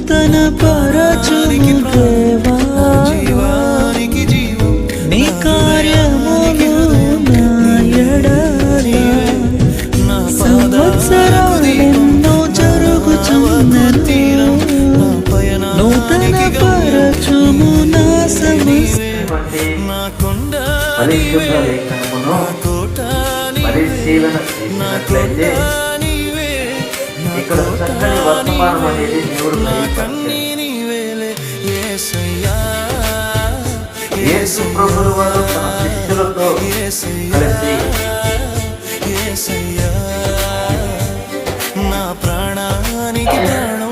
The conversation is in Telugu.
నూతన పరచుము దేవా, నీ కార్యములు నా ఎడల సంవత్సరాలెన్నో జరుగుచున్నది, నూతన పరచుము నా సమస్త. పరిశుద్ధ లేఖనమును పరిశీలన చేసినట్లయితే ఇక్కడ చక్కని వర్తమానం అనేది దేవుడు యేసు ప్రభువు వారు తన శిష్యులతో కలిసి నా ప్రాణానికి ప్రాణం